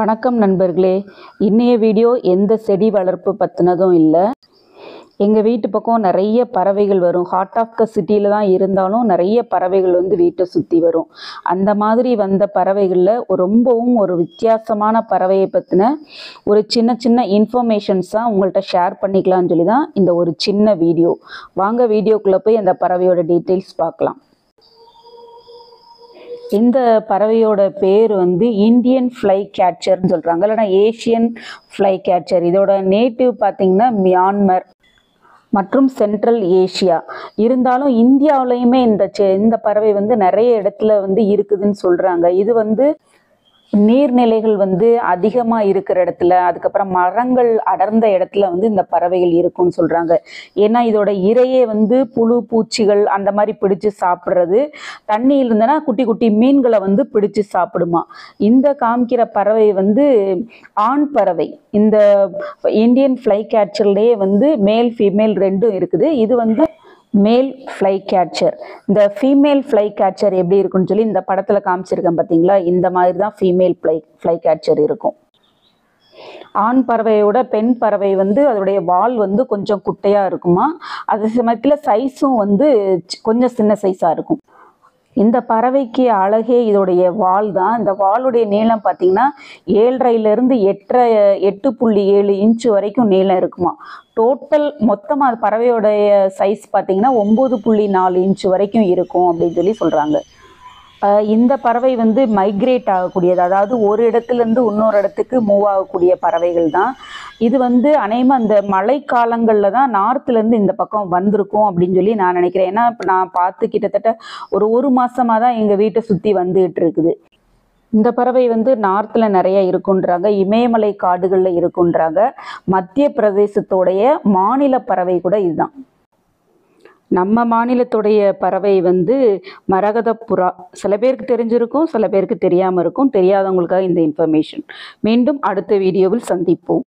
வணக்கம் நண்பர்களே. இன்னைய வீடியோ எந்த செடி வளர்ப்பு பற்றினதும் இல்லை. எங்கள் வீட்டு பக்கம் நிறைய பறவைகள் வரும். ஹார்ட் ஆஃப் த சிட்டியில் தான் இருந்தாலும் நிறைய பறவைகள் வீட்டை சுற்றி வரும். அந்த மாதிரி வந்த பறவைகளில் ரொம்பவும் ஒரு வித்தியாசமான பறவையை பற்றின ஒரு சின்ன சின்ன இன்ஃபர்மேஷன்ஸ் தான் உங்கள்கிட்ட ஷேர் பண்ணிக்கலாம்னு சொல்லி தான் இந்த ஒரு சின்ன வீடியோ. வாங்க வீடியோக்குள்ளே போய் அந்த பறவையோட டீட்டெயில்ஸ் பார்க்கலாம். இந்த பறவையோட பேர் இந்தியன் ஃப்ளை கேட்சர்னு சொல்கிறாங்க, இல்லைனா ஏஷியன் ஃப்ளை கேட்சர். இதோட நேட்டிவ் பார்த்திங்கன்னா மியான்மர் மற்றும் சென்ட்ரல் ஏஷியா. இருந்தாலும் இந்தியாவிலையுமே இந்த பறவை நிறைய இடத்துல இருக்குதுன்னு சொல்கிறாங்க. இது நீர்நிலைகள் அதிகமாக இருக்கிற இடத்துல, அதுக்கப்புறம் மரங்கள் அடர்ந்த இடத்துல இந்த பறவைகள் இருக்குன்னு சொல்கிறாங்க. ஏன்னா இதோட இரையே புழு பூச்சிகள் அந்த மாதிரி பிடிச்சு சாப்பிட்றது, தண்ணியில் இருந்தனா குட்டி குட்டி மீன்களை பிடிச்சு சாப்பிடுமா. இந்த காமிக்கிற பறவை ஆண் பறவை. இந்த இந்தியன் ஃப்ளை கேட்சர்லேயே மேல் ஃபீமேல் ரெண்டும் இருக்குது. இது மேல் ஃப்ளை கேட்சர். இந்த ஃபீமேல் ஃப்ளை கேட்சர் எப்படி இருக்குன்னு சொல்லி இந்த படத்தில் காமிச்சிருக்கேன் பார்த்தீங்களா, இந்த மாதிரி தான் ஃபீமேல் ஃப்ளை கேட்சர் இருக்கும். ஆண் பறவையோட பெண் பறவை அதோடைய வால் கொஞ்சம் குட்டையாக இருக்குமா. அது சமயத்தில் சைஸும் கொஞ்சம் சின்ன சைஸாக இருக்கும். இந்த பறவைக்கு அழகே இதோடைய வால் தான். இந்த வாலுடைய நீளம் பார்த்தீங்கன்னா 7.5லேருந்து 8.7 இன்ச்சு வரைக்கும் நீளம் இருக்குமா. டோட்டல் மொத்தமாக பறவையோடைய சைஸ் பார்த்தீங்கன்னா 9.4 இன்ச்சு வரைக்கும் இருக்கும் அப்படின்னு சொல்லி சொல்கிறாங்க. இந்த பறவை மைக்ரேட் ஆகக்கூடியது, அதாவது ஒரு இடத்துலேருந்து இன்னொரு இடத்துக்கு மூவ் ஆகக்கூடிய பறவைகள் தான். இது அநேகமாக அந்த மழைக்காலங்களில் தான் நார்த்துலேருந்து இந்த பக்கம் வந்திருக்கும் அப்படின்னு சொல்லி நான் நினைக்கிறேன். ஏன்னா இப்போ நான் பார்த்து கிட்டத்தட்ட ஒரு மாதமாக தான் எங்கள் வீட்டை சுற்றி வந்துகிட்டு இருக்குது. இந்த பறவை நார்த்தில் நிறைய இருக்குன்றாங்க, இமயமலை காடுகளில் இருக்குன்றாங்க. மத்திய பிரதேசத்தோடைய மாநில பறவை கூட இதுதான். நம்ம மாநிலத்துடைய பறவை மரகத புறா. சில பேருக்கு தெரிஞ்சிருக்கும், சில பேருக்கு தெரியாமல் இருக்கும். தெரியாதவங்களுக்காக இந்த இன்ஃபர்மேஷன். மீண்டும் அடுத்த வீடியோவில் சந்திப்போம்.